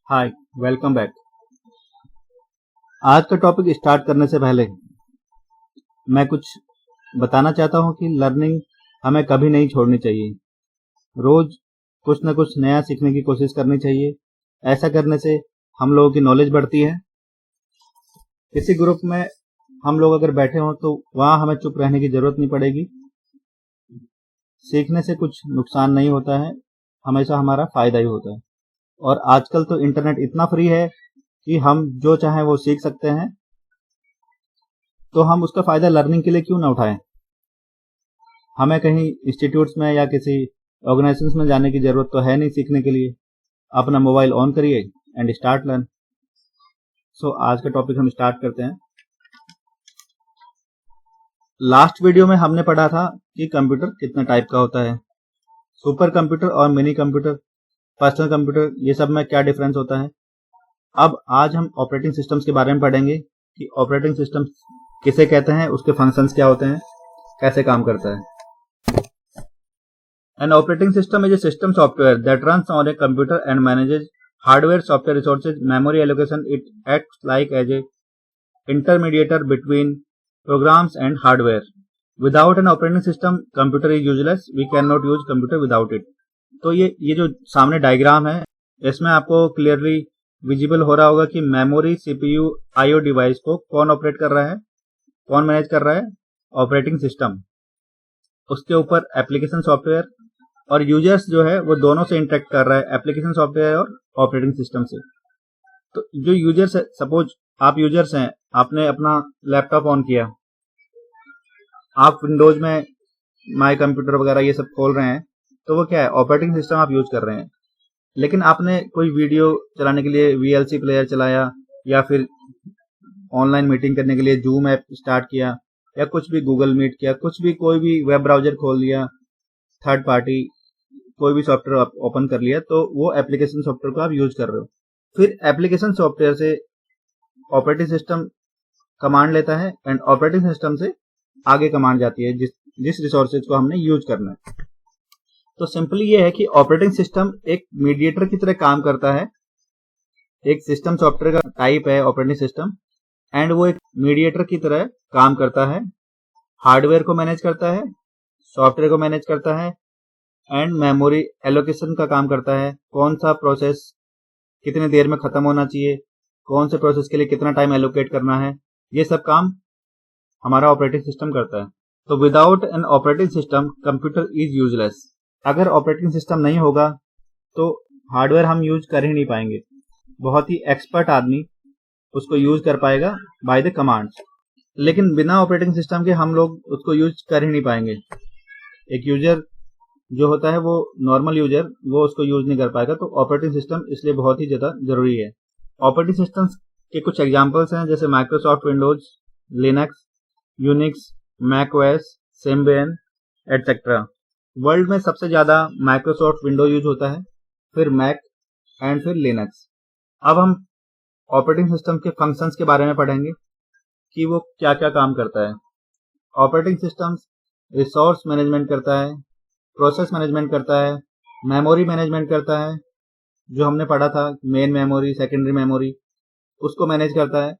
हाय, welcome back. आज का topic start करने से पहले मैं कुछ बताना चाहता हूँ कि लर्निंग हमें कभी नहीं छोड़नी चाहिए। रोज कुछ न कुछ नया सीखने की कोशिश करनी चाहिए। ऐसा करने से हम लोगों की नॉलेज बढ़ती है। किसी ग्रुप में हम लोग अगर बैठे हों तो वहाँ हमें चुप रहने की जरूरत नहीं पड़ेगी। सीखने से कुछ नुकसान नहीं होता है, हमेशा हमारा फायदा ही होता है। और आजकल तो इंटरनेट इतना फ्री है कि हम जो चाहें वो सीख सकते हैं, तो हम उसका फायदा लर्निंग के लिए क्यों ना उठाएं। हमें कहीं इंस्टीट्यूट्स में या किसी ऑर्गेनाइजेशन में जाने की जरूरत तो है नहीं सीखने के लिए। अपना मोबाइल ऑन करिए एंड स्टार्ट लर्न। सो आज का टॉपिक हम स्टार्ट करते हैं। लास्ट वीडियो में हमने पढ़ा था कि कंप्यूटर कितने टाइप का होता है, सुपर कंप्यूटर और मिनी कंप्यूटर, पर्सनल कंप्यूटर, ये सब में क्या डिफरेंस होता है। अब आज हम ऑपरेटिंग सिस्टम्स के बारे में पढ़ेंगे कि ऑपरेटिंग सिस्टम किसे कहते हैं, उसके फंक्शंस क्या होते हैं, कैसे काम करता है। An operating system is a system software that runs on a computer and manages hardware, software resources, memory allocation. It acts like as a intermediator between programs and hardware. Without an operating system, computer is useless. We cannot use computer without it. तो ये जो सामने diagram है, इसमें आपको clearly visible हो रहा होगा कि मेमोरी, सीपीयू, आईओ डिवाइस को कौन ऑपरेट कर रहा है, कौन मैनेज कर रहा है, ऑपरेटिंग सिस्टम। उसके ऊपर एप्लीकेशन सॉफ्टवेयर और यूजर्स जो है वो दोनों से इंटरेक्ट कर रहा है, एप्लीकेशन सॉफ्टवेयर और ऑपरेटिंग सिस्टम से। तो जो यूजर्स है, सपोज आप यूजर्स हैं, आपने अपना लैपटॉप ऑन किया, आप विंडोज में माई कंप्यूटर वगैरह ये सब खोल रहे हैं, तो वो क्या है, ऑपरेटिंग सिस्टम आप यूज कर रहे हैं। लेकिन आपने कोई वीडियो चलाने के लिए वीएलसी प्लेयर चलाया, या फिर ऑनलाइन मीटिंग करने के लिए जूम ऐप स्टार्ट किया, या कुछ भी गूगल मीट किया, कुछ भी कोई भी वेब ब्राउजर खोल लिया, थर्ड पार्टी कोई भी सॉफ्टवेयर आप ओपन कर लिया, तो वो एप्लीकेशन सॉफ्टवेयर को आप यूज कर रहे हो। फिर एप्लीकेशन सॉफ्टवेयर से ऑपरेटिंग सिस्टम कमांड लेता है एंड ऑपरेटिंग सिस्टम से आगे कमांड जाती है जिस रिसोर्सेज को हमने यूज करना है। तो सिंपली ये है कि ऑपरेटिंग सिस्टम एक मीडिएटर की तरह काम करता है। एक सिस्टम सॉफ्टवेयर का टाइप है ऑपरेटिंग सिस्टम, एंड वो एक मीडिएटर की तरह काम करता है। हार्डवेयर को मैनेज करता है, सॉफ्टवेयर को मैनेज करता है, एंड मेमोरी एलोकेशन का काम करता है। कौन सा प्रोसेस कितनी देर में खत्म होना चाहिए, कौन से प्रोसेस के लिए कितना टाइम एलोकेट करना है, ये सब काम हमारा ऑपरेटिंग सिस्टम करता है। तो without an operating system computer is useless. अगर ऑपरेटिंग सिस्टम नहीं होगा तो हार्डवेयर हम यूज कर ही नहीं पाएंगे। बहुत ही एक्सपर्ट आदमी उसको यूज कर पाएगा बाय द कमांड्स, लेकिन बिना ऑपरेटिंग सिस्टम के हम लोग उसको यूज कर ही नहीं पाएंगे। एक यूजर जो होता है, वो नॉर्मल यूजर, वो उसको यूज नहीं कर पाएगा। तो ऑपरेटिंग सिस्टम इसलिए बहुत ही ज्यादा जरूरी है। ऑपरेटिंग सिस्टम के कुछ एग्जांपल्स हैं, जैसे Microsoft Windows, Linux, Unix, Mac OS, Symbian etcetera. World में सबसे ज्यादा माइक्रोसॉफ्ट विंडो यूज होता है, फिर मैक एंड फिर लिनक्स। अब हम ऑपरेटिंग सिस्टम के फंक्शंस के बारे में पढ़ेंगे कि वो क्या क्या काम करता है। ऑपरेटिंग सिस्टम रिसोर्स मैनेजमेंट करता है, प्रोसेस मैनेजमेंट करता है, मेमोरी मैनेजमेंट करता है, जो हमने पढ़ा था मेन मेमोरी, सेकेंडरी मेमोरी, उसको मैनेज करता है।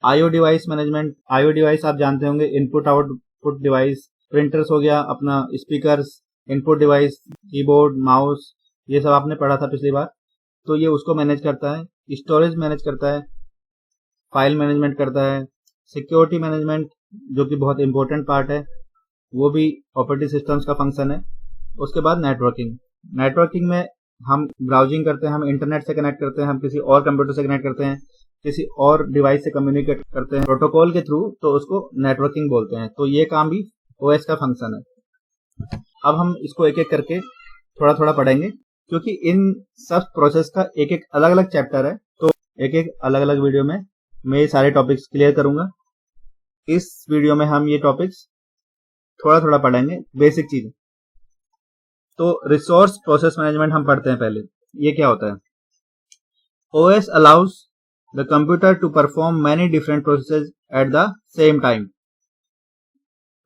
IO device management, IO device आप जानते होंगे, इनपुट आउटपुट डिवाइस, प्रिंटर्स हो गया अपना, speakers, input device, keyboard, mouse, ये सब आपने पढ़ा था पिछली बार। तो ये उसको मैनेज करता है। स्टोरेज मैनेज करता है, फाइल मैनेजमेंट करता है, सिक्योरिटी मैनेजमेंट, जो कि बहुत इंपॉर्टेंट पार्ट है, वो भी ऑपरेटिंग सिस्टम्स का फंक्शन है। उसके बाद नेटवर्किंग, नेटवर्किंग में हम ब्राउजिंग करते हैं, हम इंटरनेट से कनेक्ट करते हैं, हम किसी और कंप्यूटर से कनेक्ट करते हैं, किसी और डिवाइस से कम्युनिकेट करते हैं प्रोटोकॉल के थ्रू, तो उसको नेटवर्किंग बोलते हैं। तो ये काम भी ओएस का फंक्शन है। अब हम इसको एक एक करके थोड़ा थोड़ा पढ़ेंगे, क्योंकि इन सब प्रोसेस का एक एक अलग अलग चैप्टर है। तो एक एक अलग अलग वीडियो में मैं ये सारे टॉपिक्स क्लियर करूंगा। इस वीडियो में हम ये टॉपिक्स थोड़ा थोड़ा पढ़ेंगे, बेसिक चीज। तो रिसोर्स प्रोसेस मैनेजमेंट हम पढ़ते हैं पहले। ये क्या होता है? OS allows the computer to perform many different processes at the same time.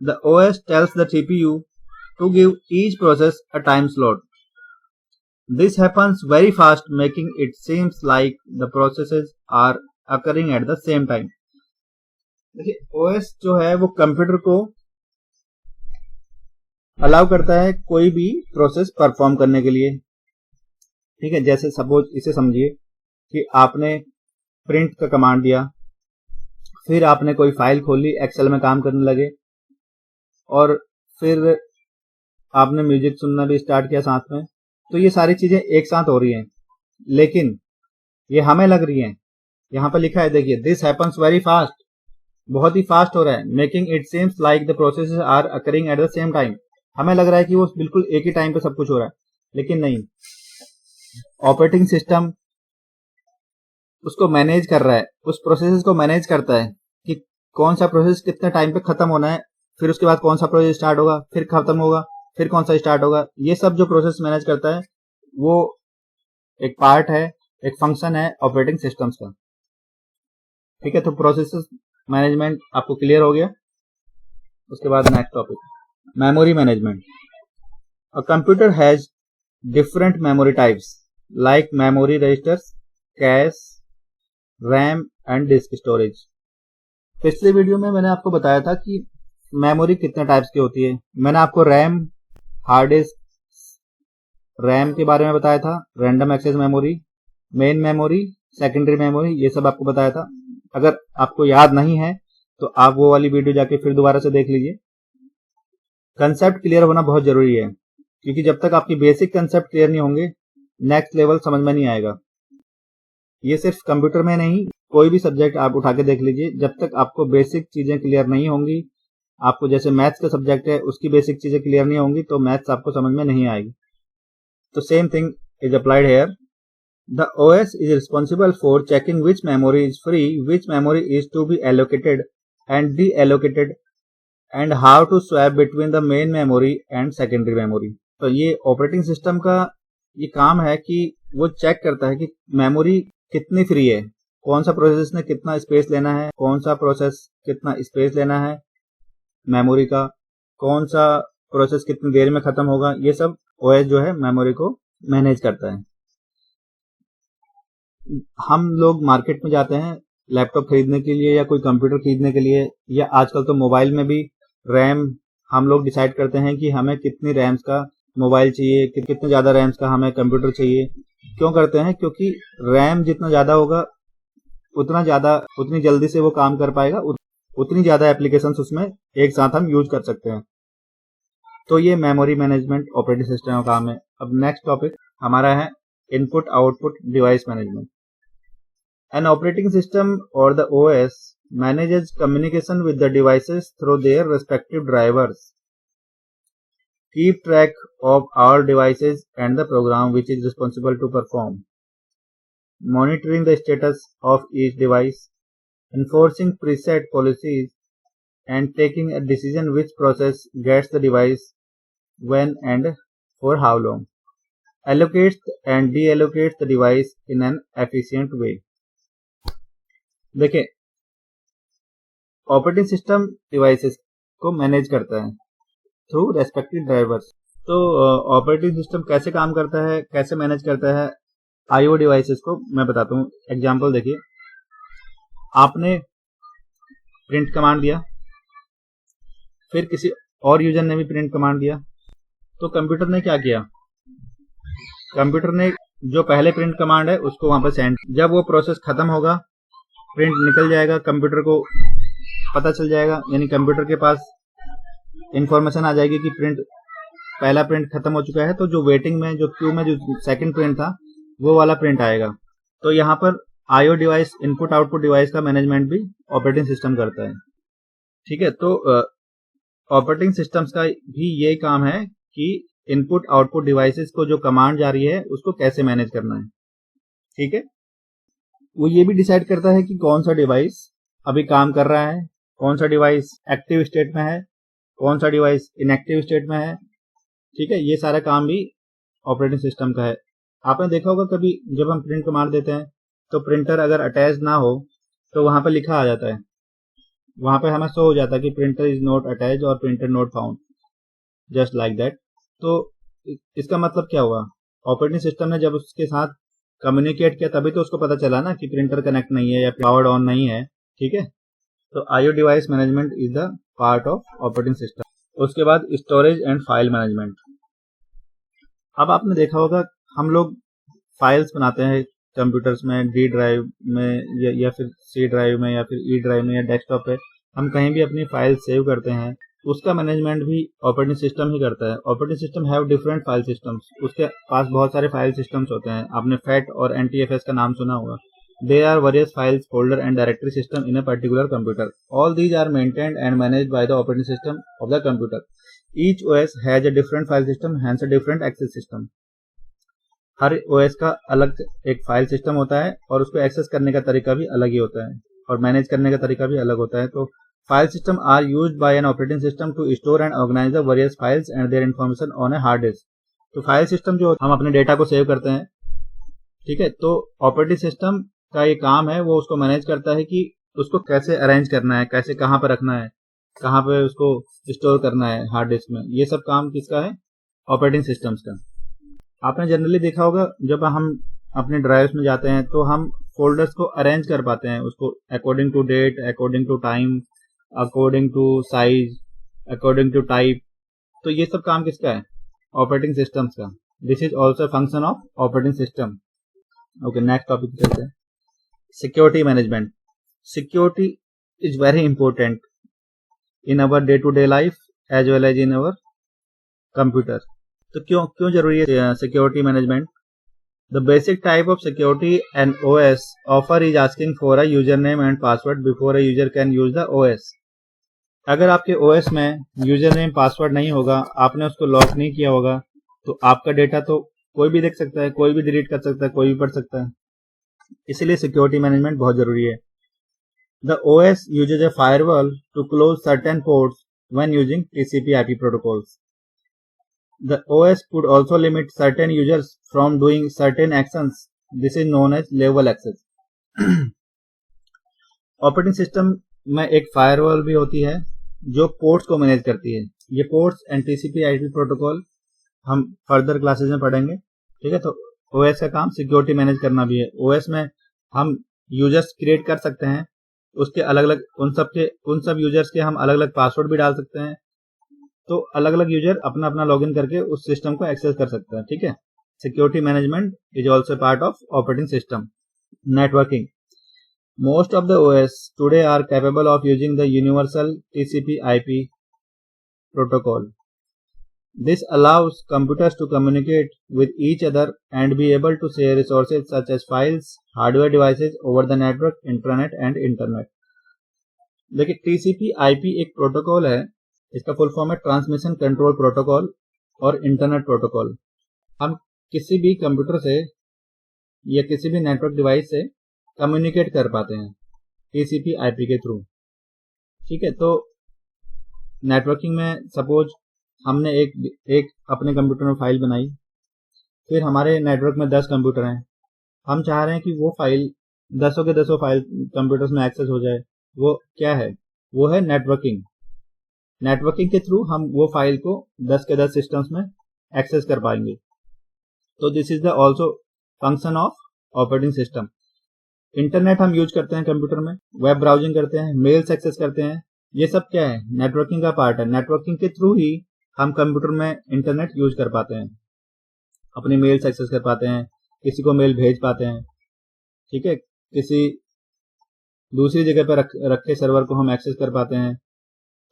The OS tells the CPU to give each process a time slot. This happens very fast, making it seems like the processes are occurring at the same time. देखिए OS जो है वो computer को allow करता है कोई भी process perform करने के लिए। ठीक है, जैसे सपोज इसे समझिए कि आपने प्रिंट का कमांड दिया, फिर आपने कोई फाइल खोली, एक्सेल में काम करने लगे, और फिर आपने म्यूजिक सुनना भी स्टार्ट किया साथ में। तो ये सारी चीजें एक साथ हो रही हैं, लेकिन ये हमें लग रही हैं, यहां पर लिखा है देखिए, दिस हैपन्स वेरी फास्ट, बहुत ही फास्ट हो रहा है, making it seems like the processes are occurring at the same time. हमें लग रहा है कि वो बिल्कुल एक ही टाइम पे सब कुछ हो रहा है, लेकिन नहीं, ऑपरेटिंग सिस्टम उसको मैनेज कर रहा है, उस प्रोसेस को मैनेज करता है कि कौन सा प्रोसेस कितने टाइम पे खत्म होना है, फिर उसके बाद कौन सा प्रोसेस स्टार्ट होगा, फिर खत्म होगा, फिर कौन सा स्टार्ट होगा। ये सब जो प्रोसेस मैनेज करता है वो एक पार्ट है, एक फंक्शन है ऑपरेटिंग सिस्टम्स का। ठीक है, तो प्रोसेस मैनेजमेंट आपको क्लियर हो गया। उसके बाद next topic, memory management. A computer has different memory types like memory registers, cache, RAM and disk storage. पिछले वीडियो में मैंने आपको बताया था कि मेमोरी कितने टाइप्स की होती है। मैंने आपको रैम, हार्ड डिस्क, रैम के बारे में बताया था, random access memory, main memory, secondary memory, ये सब आपको बताया था। अगर आपको याद नहीं है तो आप वो वाली वीडियो जाके फिर दोबारा से देख लीजिए। कंसेप्ट क्लियर होना बहुत जरूरी है, क्योंकि जब तक आपकी बेसिक कंसेप्ट क्लियर नहीं होंगे, नेक्स्ट लेवल समझ में नहीं आएगा। ये सिर्फ कंप्यूटर में नहीं, कोई भी सब्जेक्ट आप उठा के देख लीजिए, जब तक आपको बेसिक चीजें क्लियर नहीं होंगी, आपको जैसे मैथ्स का सब्जेक्ट है उसकी बेसिक चीजें क्लियर नहीं होंगी तो मैथ्स आपको समझ में नहीं आएगी। तो same thing is applied here. द OS is responsible for checking which memory is free, which memory is to be allocated and deallocated, and how to swap between the main memory and secondary memory. तो ये operating system का ये काम है कि वो check करता है कि मेमोरी कितनी फ्री है, कौन सा प्रोसेस ने कितना स्पेस लेना है, कौन सा प्रोसेस कितना स्पेस लेना है मेमोरी का, कौन सा प्रोसेस कितनी देर में खत्म होगा। ये सब OS जो है मेमोरी को मैनेज करता है। हम लोग मार्केट में जाते हैं लैपटॉप खरीदने के लिए या कोई कंप्यूटर खरीदने के लिए, या आजकल तो मोबाइल में भी रैम हम लोग डिसाइड करते हैं कि हमें कितनी रैम्स का मोबाइल चाहिए, कितने ज्यादा रैम्स का हमें कंप्यूटर चाहिए। क्यों करते हैं? क्योंकि रैम जितना ज्यादा होगा उतनी जल्दी से वो काम कर पाएगा, उतनी ज्यादा एप्लीकेशंस उसमें एक साथ हम यूज कर सकते हैं। तो ये मेमोरी मैनेजमेंट ऑपरेटिंग सिस्टम का काम है। अब नेक्स्ट टॉपिक हमारा है input output device management. An operating system or the OS manages communication with the devices through their respective drivers, keep track of all devices and the program which is responsible to perform, monitoring the status of each device, enforcing preset policies, and taking a decision which process gets the device when and for how long, allocates and deallocates the device in an efficient way. देखिए, operating system devices को manage करता है through respective drivers. तो operating system कैसे काम करता है, कैसे मैनेज करता है आईओ डिवाइसेस को मैं बताता हूँ। एग्जांपल देखिए, आपने प्रिंट कमांड दिया, फिर किसी और यूजर ने भी प्रिंट कमांड दिया, तो कंप्यूटर ने क्या किया, कंप्यूटर ने जो पहले प्रिंट कमांड है उसको वहां पर सेंड। जब वो प्रोसेस खत्म होगा, प्रिंट निकल जाएगा, कंप्यूटर को पता चल जाएगा, यानी कंप्यूटर के पास इंफॉर्मेशन आ जाएगी कि पहला प्रिंट खत्म हो चुका है, तो जो वेटिंग में, जो क्यू में जो सेकंड प्रिंट था वो वाला प्रिंट आएगा। तो यहाँ पर IO device, input output device का मैनेजमेंट भी ऑपरेटिंग सिस्टम करता है। ठीक है, तो ऑपरेटिंग सिस्टम्स का भी ये काम है कि इनपुट आउटपुट डिवाइसेस को जो कमांड जा रही है उसको कैसे मैनेज करना है। ठीक है, वो ये भी डिसाइड करता है कि कौन सा डिवाइस अभी काम कर रहा है, कौन सा डिवाइस एक्टिव स्टेट में है, कौन सा डिवाइस इनएक्टिव स्टेट में है। ठीक है, ये सारा काम भी ऑपरेटिंग सिस्टम का है। आपने देखा होगा कभी जब हम प्रिंट कमांड देते हैं तो प्रिंटर अगर अटैच ना हो तो वहां पर लिखा आ जाता है, वहां पर हमें शो हो जाता है कि प्रिंटर इज नॉट अटैच और printer not found, just like that. तो इसका मतलब क्या हुआ ऑपरेटिंग सिस्टम ने जब उसके साथ कम्युनिकेट किया तभी तो उसको पता चला ना कि प्रिंटर कनेक्ट नहीं है या पावर्ड ऑन नहीं है, ठीक है। तो IO device management is the part of operating system. उसके बाद स्टोरेज एंड फाइल मैनेजमेंट। अब आपने देखा होगा हम लोग फाइल्स बनाते हैं कंप्यूटर्स में, डी ड्राइव में या फिर सी ड्राइव में या फिर ई ड्राइव में या डेस्कटॉप पे हम कहीं भी अपनी फाइल सेव करते हैं, उसका मैनेजमेंट भी ऑपरेटिंग सिस्टम ही करता है। Operating system have different file systems, उसके पास बहुत सारे फाइल सिस्टम्स होते हैं। आपने फैट और एनटीएफएस का नाम सुना होगा। There are various files, folder and directory system in a particular computer. All these are maintained and managed by the operating system of the computer. Each OS has a different file system, hence a different access system. Her OS का अलग एक file system होता है और उसको access करने का तरीका भी अलग ही होता है और मैनेज करने का तरीका भी अलग होता है। तो file system are used by an operating system to store and organize the various files and their information on a hard disk. तो फाइल सिस्टम जो हम अपने डेटा को सेव करते हैं, ठीक है, तो ऑपरेटिंग सिस्टम का ये काम है, वो उसको मैनेज करता है कि उसको कैसे अरेंज करना है, कैसे कहाँ पर रखना है, कहाँ पे उसको स्टोर करना है हार्ड डिस्क में। ये सब काम किसका है? ऑपरेटिंग सिस्टम्स का। आपने जनरली देखा होगा जब हम अपने ड्राइव्स में जाते हैं तो हम फोल्डर्स को अरेंज कर पाते हैं, उसको according to date, according to time, according to size, according to type. तो ये सब काम किसका है? ऑपरेटिंग सिस्टम्स का। This is also function of operating system. Okay, next topic चलते हैं। Security management. Security is very important in our day-to-day life as well as in our computer. तो क्यों जरूरी है security management? The basic type of security an OS offer is asking for a username and password before a user can use the OS. अगर आपके OS में username password नहीं होगा, आपने उसको लॉक नहीं किया होगा, तो आपका डेटा तो कोई भी देख सकता है, कोई भी डिलीट कर सकता है, कोई भी पढ़ सकता है। इसलिए सिक्योरिटी मैनेजमेंट बहुत जरूरी है। The OS uses a firewall to close certain ports when using TCP/IP protocols. The OS could also limit certain users from doing certain actions. This is known as level access. Operating system में एक firewall भी होती है जो ports को manage करती है। ये पोर्ट्स एंड TCP/IP प्रोटोकॉल हम फर्दर क्लासेस में पढ़ेंगे, ठीक है। तो OS का काम सिक्योरिटी मैनेज करना भी है। OS में हम यूजर्स क्रिएट कर सकते हैं, उसके अलग अलग उन सब यूजर्स के हम अलग अलग पासवर्ड भी डाल सकते हैं। तो अलग अलग यूजर अपना अपना लॉगिन करके उस सिस्टम को एक्सेस कर सकता है, ठीक है। Security management is also part of operating system. Networking. Most of the OS today are capable of using the universal TCP/IP protocol. This allows computers to communicate with each other and be able to share resources such as files, hardware devices over the network, intranet and internet. देखिए, TCP/IP एक protocol है, इसका full form है transmission control protocol और internet protocol. हम किसी भी computer से या किसी भी नेटवर्क डिवाइस से कम्युनिकेट कर पाते हैं TCP/IP के थ्रू, ठीक है। तो नेटवर्किंग में सपोज हमने एक अपने कंप्यूटर में फाइल बनाई, फिर हमारे नेटवर्क में 10 कंप्यूटर हैं, हम चाह रहे हैं कि वो फाइल 10 के 10 फाइल कंप्यूटर्स में एक्सेस हो जाए। वो क्या है? वो है नेटवर्किंग। नेटवर्किंग के थ्रू हम वो फाइल को 10 के 10 सिस्टम्स में एक्सेस कर पाएंगे। तो this is the also function of operating system. Internet हम यूज करते हैं कंप्यूटर में, वेब ब्राउजिंग करते हैं, मेल्स एक्सेस करते हैं, ये सब क्या है? नेटवर्किंग का पार्ट है। नेटवर्किंग के थ्रू ही हम कंप्यूटर में इंटरनेट यूज कर पाते हैं, अपनी मेल्स एक्सेस कर पाते हैं, किसी को मेल भेज पाते हैं, ठीक है, किसी दूसरी जगह पर रखे सर्वर को हम एक्सेस कर पाते हैं।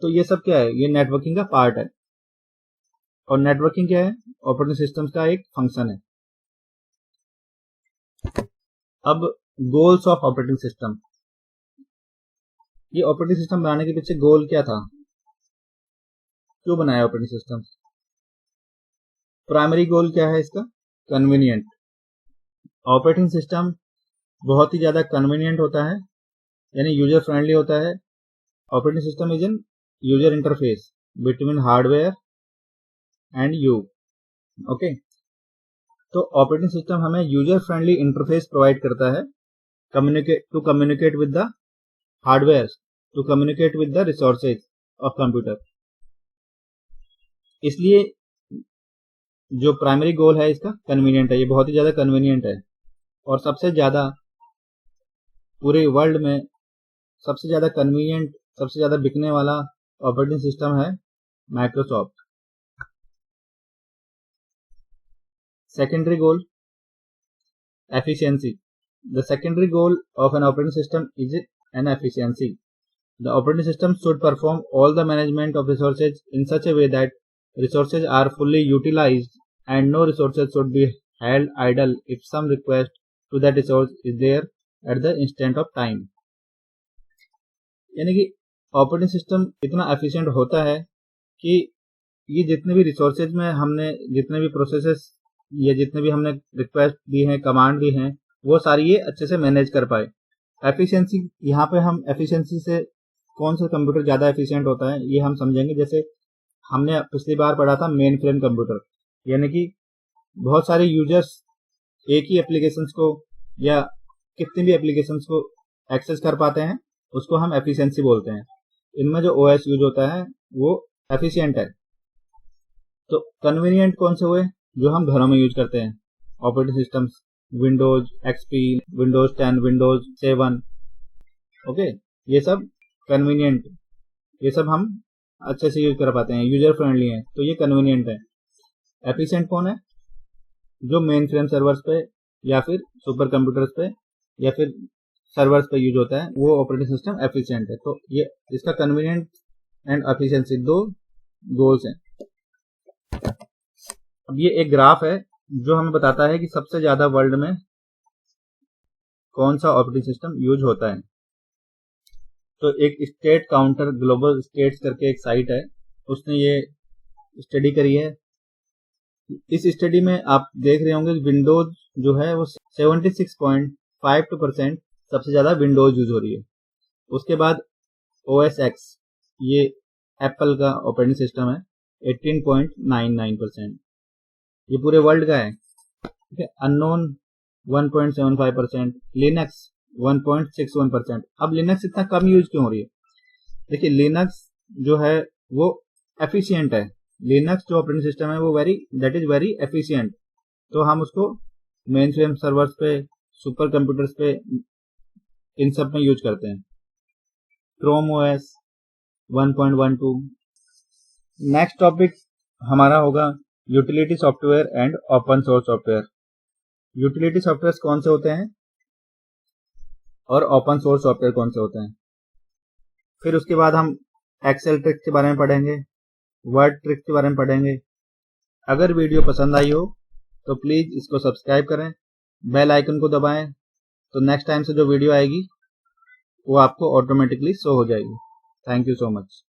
तो ये सब क्या है? ये नेटवर्किंग का पार्ट है। और नेटवर्किंग क्या है? ऑपरेटिंग सिस्टम्स का एक फंक्शन है। अब गोल्स ऑफ ऑपरेटिंग सिस्टम। ये ऑपरेटिंग सिस्टम बनाने के पीछे गोल क्या था? क्यों बनाया ऑपरेटिंग सिस्टम? प्राइमरी गोल क्या है इसका? कन्वीनियंट। ऑपरेटिंग सिस्टम बहुत ही ज्यादा कन्वीनियंट होता है, यानी यूजर फ्रेंडली होता है। Operating system is an user interface between hardware and you. Okay, तो ऑपरेटिंग सिस्टम हमें यूजर फ्रेंडली इंटरफेस प्रोवाइड करता है to communicate with the hardware, to communicate with the resources of computer. इसलिए जो primary goal है इसका convenient है, ये बहुत ही ज़्यादा कन्वीनियंट है। और सबसे ज़्यादा पूरे वर्ल्ड में सबसे ज़्यादा कन्वीनियंट, सबसे ज़्यादा बिकने वाला ऑपरेटिंग सिस्टम है Microsoft. Secondary goal efficiency. The secondary goal of an operating system is an efficiency. The operating system should perform all the management of resources in such a way that resources are fully utilized and no resources should be held idle if some request to that resource is there at the instant of time. यानी कि operating system इतना efficient होता है कि ये जितने भी resources में हमने जितने भी प्रोसेसेस या जितने भी हमने रिक्वेस्ट दी हैं, कमांड दी हैं, वो सारी ये अच्छे से मैनेज कर पाए। एफिशिएंसी, यहाँ पे हम एफिशिएंसी से कौन सा कंप्यूटर ज़्यादा एफिशिएंट होता है ये हम समझेंगे। जैसे हमने पिछली बार पढ़ा था मेन फ्रेम कंप्यूटर, यानी कि बहुत सारे यूजर्स एक ही एप्लीकेशंस को या कितनी भी एप्लीकेशंस को एक्सेस कर पाते हैं, उसको हम एफिशिएंसी बोलते हैं। इनमें जो ओएस यूज होता है वो एफिशिएंट है। तो कन्वीनियंट कौन से हुए? जो हम घरों में यूज करते हैं operating systems, Windows XP, Windows 10, Windows 7, okay, ये सब कन्वीनियंट, ये सब हम अच्छे से यूज कर पाते हैं, यूजर फ्रेंडली हैं, तो ये कन्वीनियंट है। एफिशिएंट कौन है? जो मेन फ्रेम सर्वर्स पे या फिर सुपर कंप्यूटर्स पे या फिर सर्वर्स पे यूज होता है, वो ऑपरेटिंग सिस्टम एफिशिएंट है। तो ये इसका कन्वीनियंट एंड एफिशिएंसी दो गोल्स हैं। अब ये एक ग्राफ है जो हमें बताता है कि सबसे ज्यादा वर्ल्ड में कौन सा ऑपरेटिंग सिस्टम यूज होता है। तो एक स्टेट काउंटर ग्लोबल स्टेट्स करके एक साइट है, उसने ये स्टडी करी है। इस स्टडी में आप देख रहे होंगे विंडोज जो है वो 76.52% सबसे ज्यादा विंडोज यूज हो रही है। उसके बाद OS X, ये एप्पल का ऑपरेटिंग सिस्टम है, 18.99%, ये पूरे वर्ल्ड का है। ठीक है, अननोन 1.75%, लिनक्स 1.61%। अब लिनक्स इतना कम यूज क्यों हो रही है? देखिए लिनक्स जो है वो एफिशिएंट है, लिनक्स जो ऑपरेटिंग सिस्टम है वो दैट इज वेरी एफिशिएंट। तो हम उसको मेन फ्रेम सर्वर्स पे, सुपर कंप्यूटर्स पे, इन सब में यूज करते हैं। Chrome OS 1.12। नेक्स्ट टॉपिक हमारा होगा utility software and open source software. Utility software कौन से होते हैं और ओपन सोर्स सॉफ्टवेयर कौन से होते हैं। फिर उसके बाद हम एक्सेल ट्रिक्स के बारे में पढ़ेंगे, वर्ड ट्रिक्स के बारे में पढ़ेंगे। अगर वीडियो पसंद आई हो तो प्लीज इसको सब्सक्राइब करें, बेल आइकन को दबाएं, तो नेक्स्ट टाइम से जो वीडियो आएगी वो आपको ऑटोमेटिकली शो हो जाएगी। Thank you so much.